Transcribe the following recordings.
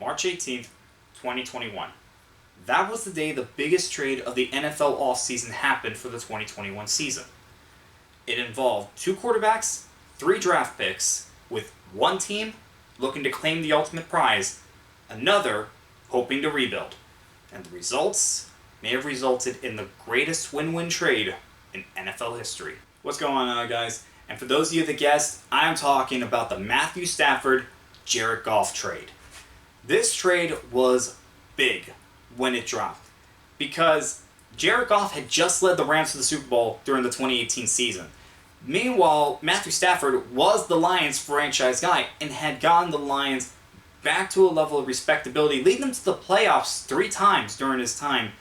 March 18th, 2021. That was the day the biggest trade of the NFL offseason happened for the 2021 season. It involved 2 quarterbacks, 3 draft picks, with one team looking to claim the ultimate prize, another hoping to rebuild. And the results may have resulted in the greatest win-win trade in NFL history. What's going on, guys? And for those of you that guessed, I'm talking about the Matthew Stafford, Jared Goff trade. This trade was big when it dropped because Jared Goff had just led the Rams to the Super Bowl during the 2018 season. Meanwhile, Matthew Stafford was the Lions franchise guy and had gotten the Lions back to a level of respectability, leading them to the playoffs 3 times during his time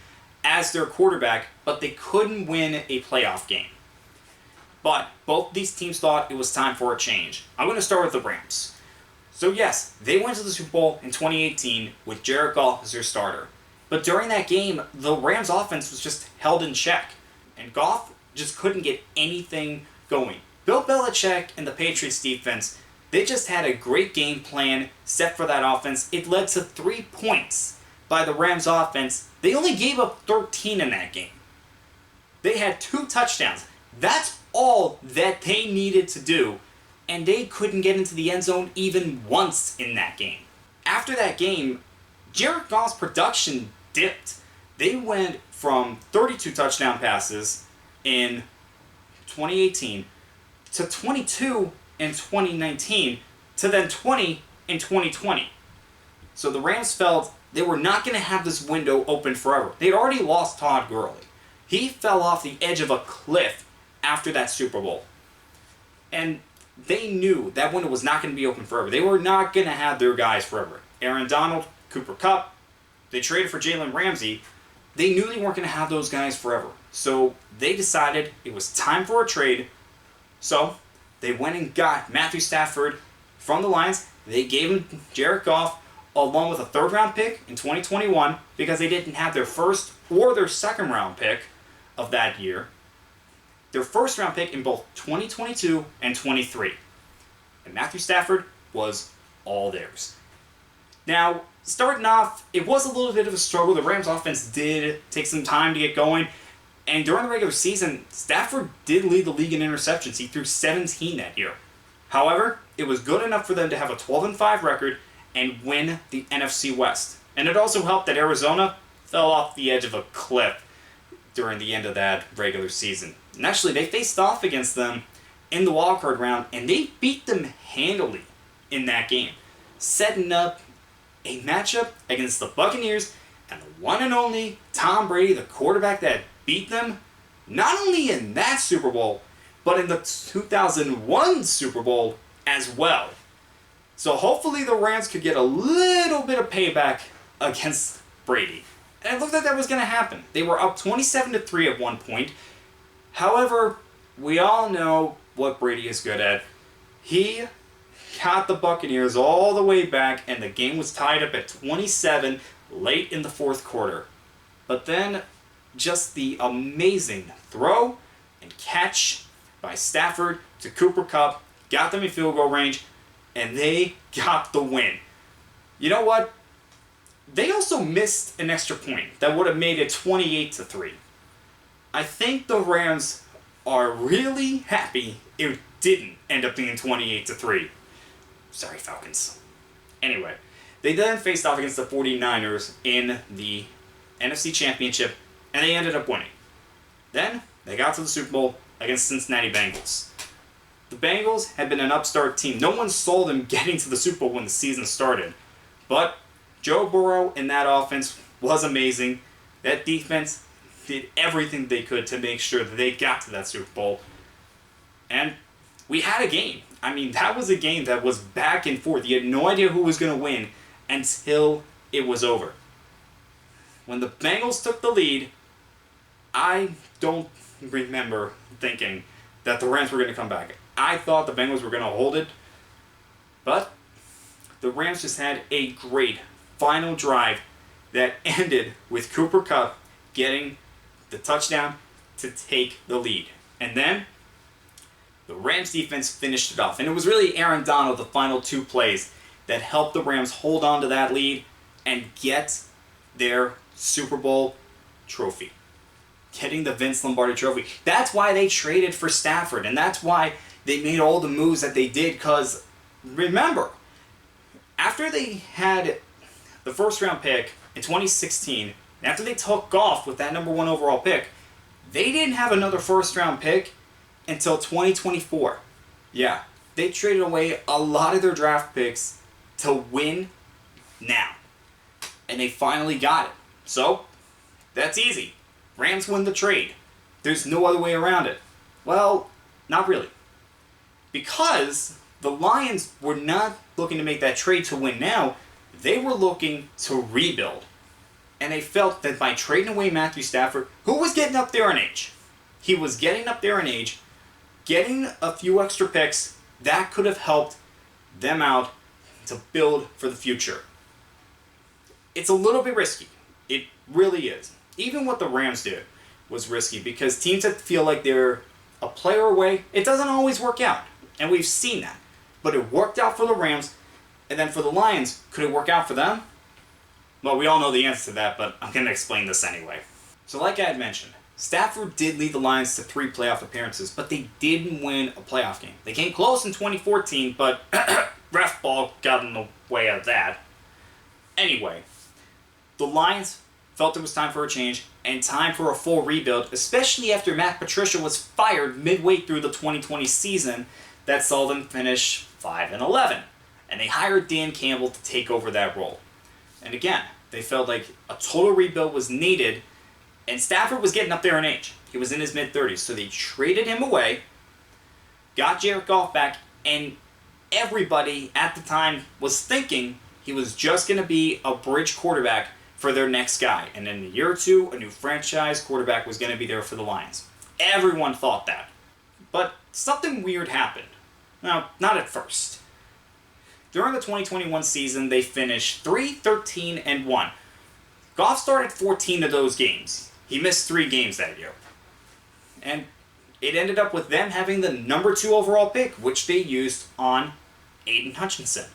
as their quarterback, but they couldn't win a playoff game. But both these teams thought it was time for a change. I'm going to start with the Rams. So yes, they went to the Super Bowl in 2018 with Jared Goff as their starter. But during that game, the Rams offense was just held in check. And Goff just couldn't get anything going. Bill Belichick and the Patriots defense, they just had a great game plan set for that offense. It led to 3 points by the Rams offense. They only gave up 13 in that game. They had 2 touchdowns. That's all that they needed to do, and they couldn't get into the end zone even once in that game. After that game, Jared Goff's production dipped. They went from 32 touchdown passes in 2018 to 22 in 2019 to then 20 in 2020. So the Rams felt they were not going to have this window open forever. They had already lost Todd Gurley. He fell off the edge of a cliff after that Super Bowl. And they knew that window was not going to be open forever. They were not going to have their guys forever. Aaron Donald, Cooper Kupp, they traded for Jalen Ramsey. They knew they weren't going to have those guys forever. So they decided it was time for a trade. So they went and got Matthew Stafford from the Lions. They gave him Jared Goff along with a 3rd round pick in 2021 because they didn't have their 1st or their 2nd round pick of that year. Their 1st round pick in both 2022 and 23. And Matthew Stafford was all theirs. Now, starting off, it was a little bit of a struggle. The Rams offense did take some time to get going. And during the regular season, Stafford did lead the league in interceptions. He threw 17 that year. However, it was good enough for them to have a 12-5 record and win the NFC West. And it also helped that Arizona fell off the edge of a cliff during the end of that regular season. And actually, they faced off against them in the wildcard round, and they beat them handily in that game, setting up a matchup against the Buccaneers and the one and only Tom Brady, the quarterback that beat them, not only in that Super Bowl, but in the 2001 Super Bowl as well. So hopefully the Rams could get a little bit of payback against Brady. And it looked like that was going to happen. They were up 27-3 at one point. However, we all know what Brady is good at. He got the Buccaneers all the way back, and the game was tied up at 27 late in the 4th quarter. But then, just the amazing throw and catch by Stafford to Cooper Kupp got them in field goal range, and they got the win. You know what? They also missed an extra point that would have made it 28-3. I think the Rams are really happy it didn't end up being 28-3. Sorry, Falcons. Anyway, they then faced off against the 49ers in the NFC Championship, and they ended up winning. Then, they got to the Super Bowl against Cincinnati Bengals. The Bengals had been an upstart team. No one saw them getting to the Super Bowl when the season started. But Joe Burrow in that offense was amazing. That defense did everything they could to make sure that they got to that Super Bowl. And we had a game. I mean, that was a game that was back and forth. You had no idea who was going to win until it was over. When the Bengals took the lead, I don't remember thinking that the Rams were going to come back. I thought the Bengals were going to hold it, but the Rams just had a great final drive that ended with Cooper Kupp getting the touchdown to take the lead. And then the Rams defense finished it off. And it was really Aaron Donald, the final 2 plays, that helped the Rams hold on to that lead and get their Super Bowl trophy. Getting the Vince Lombardi trophy. That's why they traded for Stafford, and that's why they made all the moves that they did, because remember, after they had the first round pick in 2016, and after they took Goff with that number 1 overall pick, they didn't have another first round pick until 2024. Yeah, they traded away a lot of their draft picks to win now. And they finally got it. So, that's easy. Rams win the trade. There's no other way around it. Well, not really. Because the Lions were not looking to make that trade to win now. They were looking to rebuild. And they felt that by trading away Matthew Stafford, who was getting up there in age, he was getting up there in age, getting a few extra picks, that could have helped them out to build for the future. It's a little bit risky. It really is. Even what the Rams did was risky, because teams that feel like they're a player away, it doesn't always work out. And we've seen that. But it worked out for the Rams, and then for the Lions, could it work out for them? Well, we all know the answer to that, but I'm going to explain this anyway. So like I had mentioned, Stafford did lead the Lions to 3 playoff appearances, but they didn't win a playoff game. They came close in 2014, but ref ball got in the way of that. Anyway, the Lions felt it was time for a change and time for a full rebuild, especially after Matt Patricia was fired midway through the 2020 season that saw them finish 5-11. And they hired Dan Campbell to take over that role. And again, they felt like a total rebuild was needed, and Stafford was getting up there in age. He was in his mid-30s, so they traded him away, got Jared Goff back, and everybody at the time was thinking he was just going to be a bridge quarterback for their next guy. And in a year or two, a new franchise quarterback was going to be there for the Lions. Everyone thought that. But something weird happened. Now, not at first. During the 2021 season, they finished 3-13-1. Goff started 14 of those games. He missed 3 games that year. And it ended up with them having the number 2 overall pick, which they used on Aiden Hutchinson.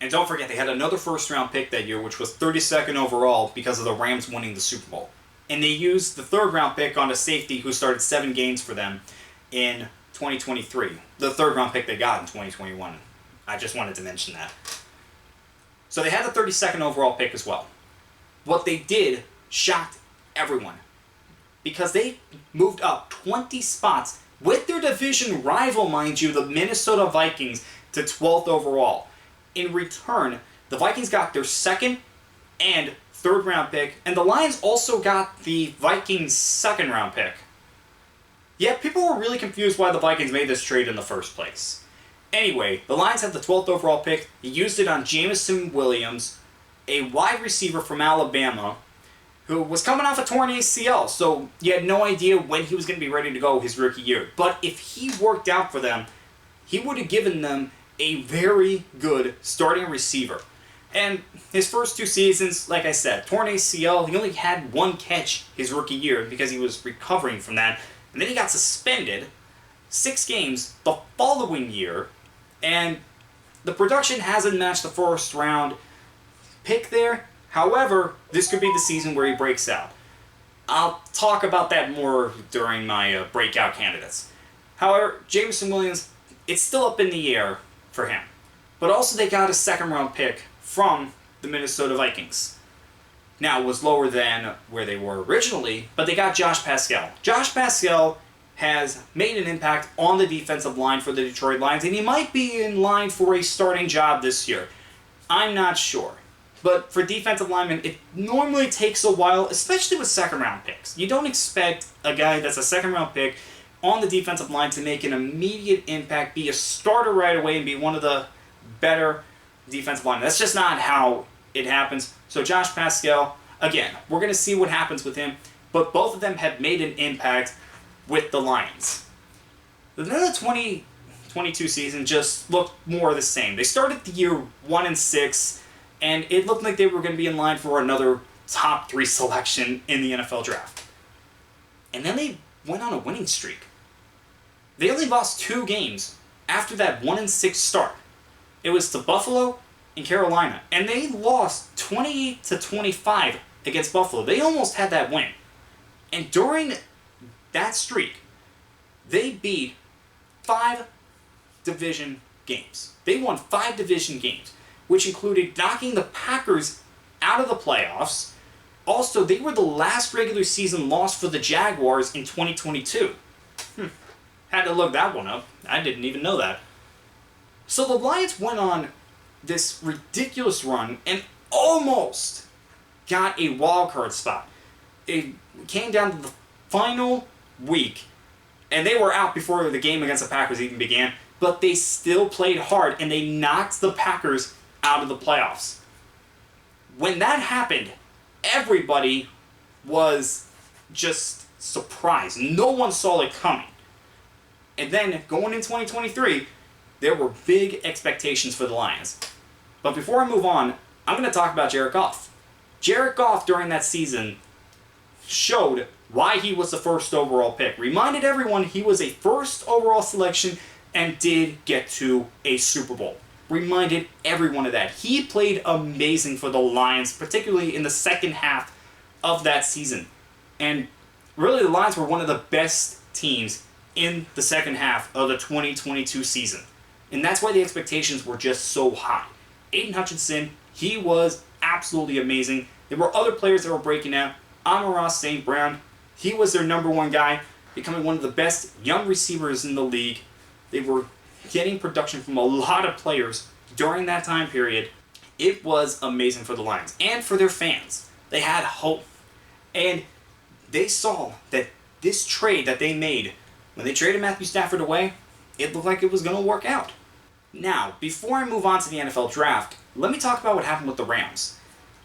And don't forget, they had another first-round pick that year, which was 32nd overall because of the Rams winning the Super Bowl. And they used the third-round pick on a safety who started 7 games for them in 2023. The third-round pick they got in 2021. I just wanted to mention that. So they had the 32nd overall pick as well. What they did shocked everyone, because they moved up 20 spots with their division rival, mind you, the Minnesota Vikings, to 12th overall. In return, the Vikings got their 2nd and 3rd round pick, and the Lions also got the Vikings' 2nd round pick. Yet people were really confused why the Vikings made this trade in the first place. Anyway, the Lions had the 12th overall pick. He used it on Jameson Williams, a wide receiver from Alabama, who was coming off a torn ACL, so you had no idea when he was going to be ready to go his rookie year. But if he worked out for them, he would have given them a very good starting receiver. And his first 2 seasons, like I said, torn ACL, he only had 1 catch his rookie year because he was recovering from that. And then he got suspended 6 games the following year, and the production hasn't matched the first round pick there. However, this could be the season where he breaks out. I'll talk about that more during my breakout candidates. However, Jameson Williams, it's still up in the air for him. But also they got a 2nd round pick from the Minnesota Vikings. Now, it was lower than where they were originally, but they got Josh Pascal. Josh Pascal has made an impact on the defensive line for the Detroit Lions, and he might be in line for a starting job this year. I'm not sure. But for defensive linemen, it normally takes a while, especially with 2nd round picks. You don't expect a guy that's a 2nd round pick on the defensive line to make an immediate impact, be a starter right away, and be one of the better defensive linemen. That's just not how it happens. So Josh Pascal, again, we're going to see what happens with him, but both of them have made an impact with the Lions. Then the 2022 season just looked more of the same. They started the year 1-6, and it looked like they were going to be in line for another top 3 selection in the NFL draft. And then they went on a winning streak. They only lost 2 games after that 1-6 start. It was to Buffalo in Carolina, and they lost 28-25 against Buffalo. They almost had that win. And during that streak, they beat 5 division games. They won 5 division games, which included knocking the Packers out of the playoffs. Also, they were the last regular season loss for the Jaguars in 2022. Had to look that one up. I didn't even know that. So the Lions went on this ridiculous run and almost got a wild card spot. It came down to the final week, and they were out before the game against the Packers even began, but they still played hard, and they knocked the Packers out of the playoffs. When that happened, everybody was just surprised. No one saw it coming. And then, going in 2023, there were big expectations for the Lions. But before I move on, I'm going to talk about Jared Goff. Jared Goff, during that season, showed why he was the first overall pick. Reminded everyone he was a first overall selection and did get to a Super Bowl. Reminded everyone of that. He played amazing for the Lions, particularly in the second half of that season. And really, the Lions were one of the best teams in the second half of the 2022 season. And that's why the expectations were just so high. Aiden Hutchinson, he was absolutely amazing. There were other players that were breaking out. Amon-Ra St. Brown, he was their number one guy, becoming one of the best young receivers in the league. They were getting production from a lot of players during that time period. It was amazing for the Lions and for their fans. They had hope. And they saw that this trade that they made, when they traded Matthew Stafford away, it looked like it was going to work out. Now, before I move on to the NFL draft, let me talk about what happened with the Rams.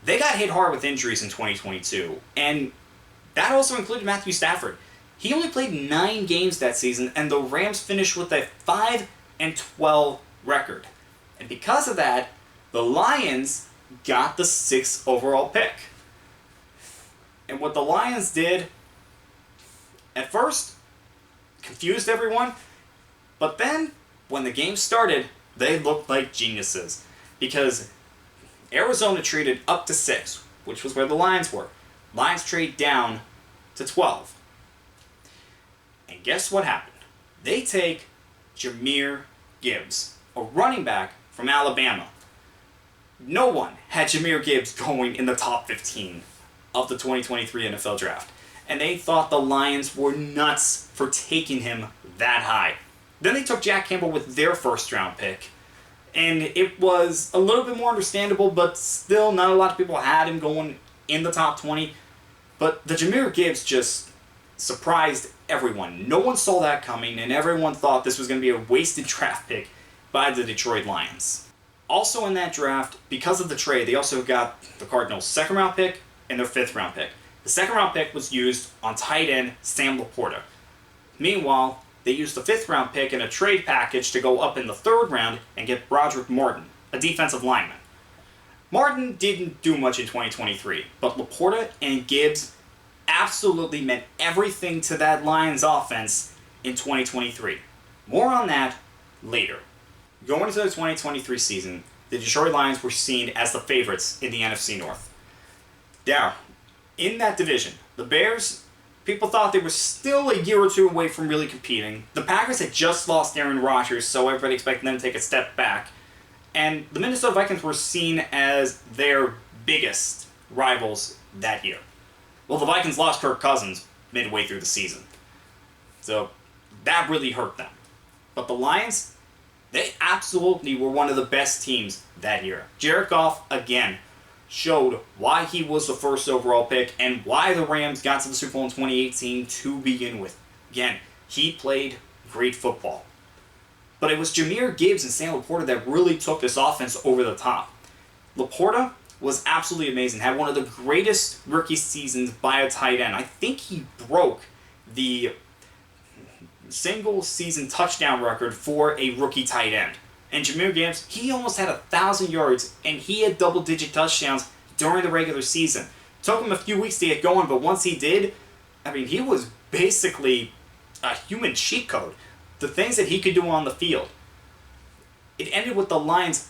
They got hit hard with injuries in 2022, and that also included Matthew Stafford. He only played 9 games that season, and the Rams finished with a 5-12 record. And because of that, the Lions got the 6th overall pick. And what the Lions did, at first, confused everyone, but then, when the game started, they looked like geniuses. Because Arizona traded up to 6, which was where the Lions were. Lions trade down to 12. And guess what happened? They take Jahmyr Gibbs, a running back from Alabama. No one had Jahmyr Gibbs going in the top 15 of the 2023 NFL Draft. And they thought the Lions were nuts for taking him that high. Then they took Jack Campbell with their first-round pick. And it was a little bit more understandable, but still not a lot of people had him going in the top 20. But the Jahmyr Gibbs just surprised everyone. No one saw that coming, and everyone thought this was going to be a wasted draft pick by the Detroit Lions. Also in that draft, because of the trade, they also got the Cardinals' 2nd-round pick and their 5th-round pick. The 2nd-round pick was used on tight end Sam Laporta. Meanwhile, they used the 5th-round pick in a trade package to go up in the 3rd round and get Broderick Martin, a defensive lineman. Martin didn't do much in 2023, but Laporta and Gibbs absolutely meant everything to that Lions offense in 2023. More on that later. Going into the 2023 season, the Detroit Lions were seen as the favorites in the NFC North. Now, in that division, the Bears, people thought they were still a year or two away from really competing. The Packers had just lost Aaron Rodgers, so everybody expected them to take a step back. And the Minnesota Vikings were seen as their biggest rivals that year. Well, the Vikings lost Kirk Cousins midway through the season. So that really hurt them. But the Lions, they absolutely were one of the best teams that year. Jared Goff, again, showed why he was the first overall pick and why the Rams got to the Super Bowl in 2018 to begin with. Again, he played great football. But it was Jahmyr Gibbs and Sam Laporta that really took this offense over the top. Laporta was absolutely amazing, had one of the greatest rookie seasons by a tight end. I think he broke the single season touchdown record for a rookie tight end. And Jahmyr Gibbs, he almost had 1,000 yards, and he had double-digit touchdowns during the regular season. Took him a few weeks to get going, but once he did, I mean, he was basically a human cheat code. The things that he could do on the field. It ended with the Lions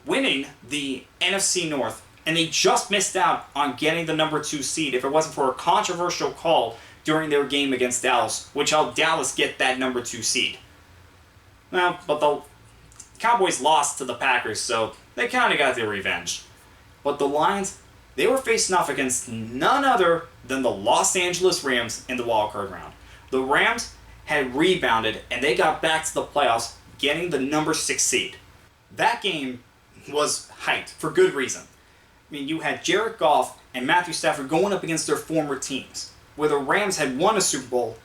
winning the NFC North, and they just missed out on getting the number 2 seed if it wasn't for a controversial call during their game against Dallas, which helped Dallas get that number 2 seed. Well, but the Cowboys lost to the Packers, so they kind of got their revenge. But the Lions, they were facing off against none other than the Los Angeles Rams in the wildcard round. The Rams had rebounded, and they got back to the playoffs, getting the number 6 seed. That game was hyped for good reason. I mean, you had Jared Goff and Matthew Stafford going up against their former teams, where the Rams had won a Super Bowl,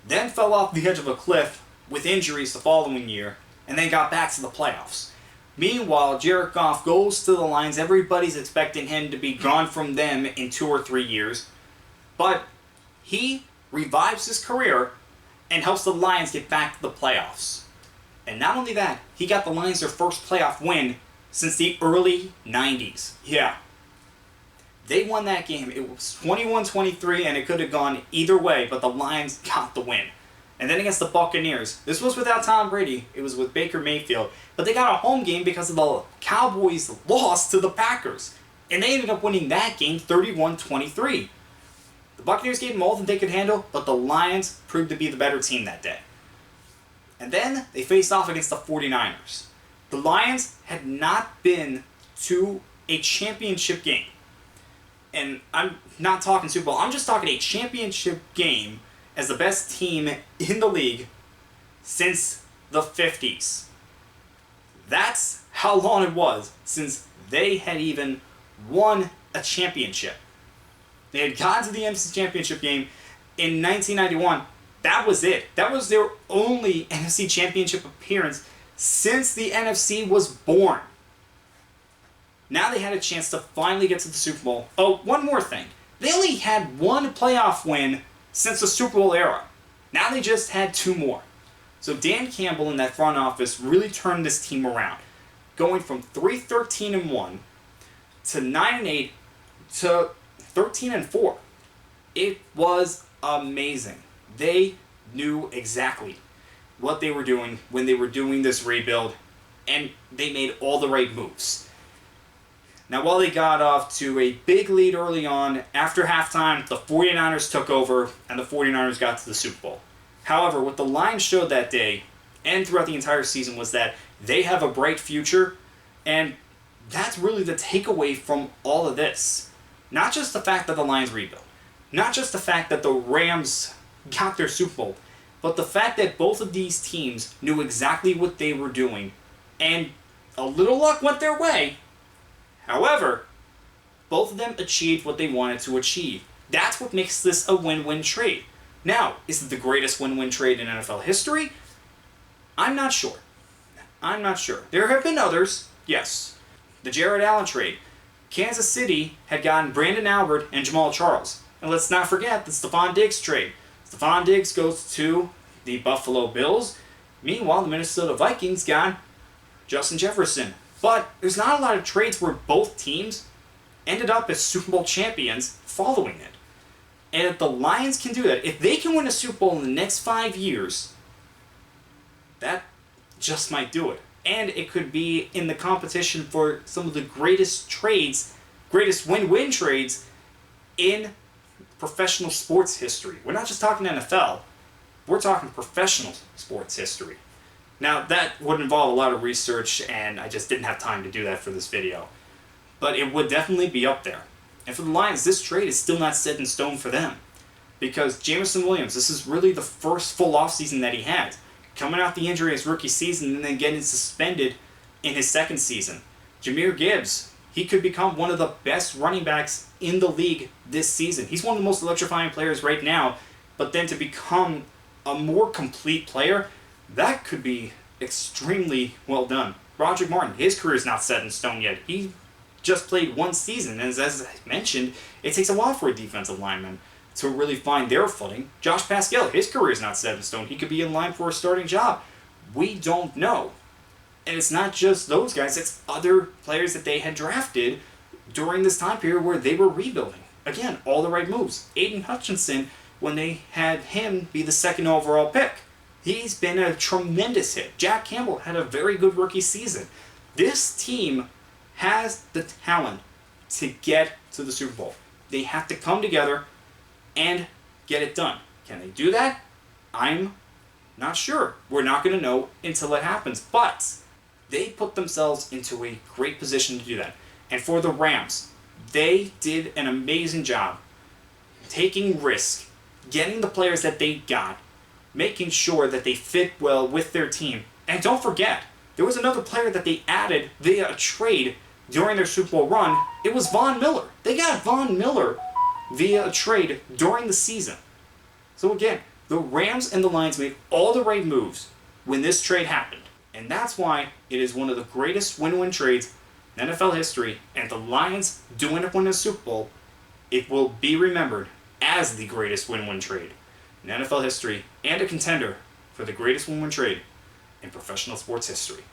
then fell off the edge of a cliff with injuries the following year, and then got back to the playoffs. Meanwhile, Jared Goff goes to the Lions. Everybody's expecting him to be gone from them in 2 or 3 years, but he revives his career and helps the Lions get back to the playoffs. And not only that, he got the Lions their first playoff win since the early 90s. Yeah. They won that game. It was 21-23, and it could have gone either way, but the Lions got the win. And then against the Buccaneers, this was without Tom Brady. It was with Baker Mayfield. But they got a home game because of the Cowboys' loss to the Packers. And they ended up winning that game 31-23. The Buccaneers gave them all that they could handle, but the Lions proved to be the better team that day. And then they faced off against the 49ers. The Lions had not been to a championship game. And I'm not talking Super Bowl, I'm just talking a championship game as the best team in the league since the 50s. That's how long it was since they had even won a championship. They had gotten to the NFC Championship game in 1991. That was it. That was their only NFC Championship appearance since the NFC was born. Now they had a chance to finally get to the Super Bowl. Oh, one more thing. They only had one playoff win since the Super Bowl era. Now they just had 2 more. So Dan Campbell in that front office really turned this team around, going from 3-13-1 to 9-8 to 13-4. It was amazing. They knew exactly what they were doing when they were doing this rebuild, and they made all the right moves. Now, while they got off to a big lead early on, after halftime, the 49ers took over, and the 49ers got to the Super Bowl. However, what the Lions showed that day, and throughout the entire season, was that they have a bright future, and that's really the takeaway from all of this. Not just the fact that the Lions rebuilt, not just the fact that the Rams got their Super Bowl, but the fact that both of these teams knew exactly what they were doing, and a little luck went their way. However, both of them achieved what they wanted to achieve. That's what makes this a win-win trade. Now, is it the greatest win-win trade in NFL history? I'm not sure. There have been others, yes. The Jared Allen trade. Kansas City had gotten Brandon Albert and Jamal Charles. And let's not forget the Stephon Diggs trade. Stephon Diggs goes to the Buffalo Bills. Meanwhile, the Minnesota Vikings got Justin Jefferson. But there's not a lot of trades where both teams ended up as Super Bowl champions following it. And if the Lions can do that, if they can win a Super Bowl in the next 5 years, that just might do it. And it could be in the competition for some of the greatest trades, greatest win-win trades in professional sports history. We're not just talking NFL, we're talking professional sports history. Now, that would involve a lot of research, and I just didn't have time to do that for this video. But it would definitely be up there. And for the Lions, this trade is still not set in stone for them. Because Jameson Williams, this is really the first full offseason that he had. Coming off the injury his rookie season and then getting suspended in his second season. Jahmyr Gibbs, he could become one of the best running backs in the league this season. He's one of the most electrifying players right now, but then to become a more complete player, that could be extremely well done. Roderick Martin, his career is not set in stone yet. He just played 1 season, and as I mentioned, it takes a while for a defensive lineman to really find their footing. Josh Pascal, his career is not set in stone. He could be in line for a starting job. We don't know. And it's not just those guys, it's other players that they had drafted during this time period where they were rebuilding. Again, all the right moves. Aiden Hutchinson, when they had him be the 2nd overall pick, he's been a tremendous hit. Jack Campbell had a very good rookie season. This team has the talent to get to the Super Bowl. They have to come together and get it done. Can they do that? I'm not sure. We're not going to know until it happens. But they put themselves into a great position to do that. And for the Rams, they did an amazing job taking risk, getting the players that they got, making sure that they fit well with their team. And don't forget, there was another player that they added via a trade during their Super Bowl run. It was Von Miller. They got Von Miller via a trade during the season. So again, the Rams and the Lions made all the right moves when this trade happened. And that's why it is one of the greatest win-win trades in NFL history. And the Lions do end up winning a Super Bowl, it will be remembered as the greatest win-win trade in NFL history and a contender for the greatest win-win trade in professional sports history.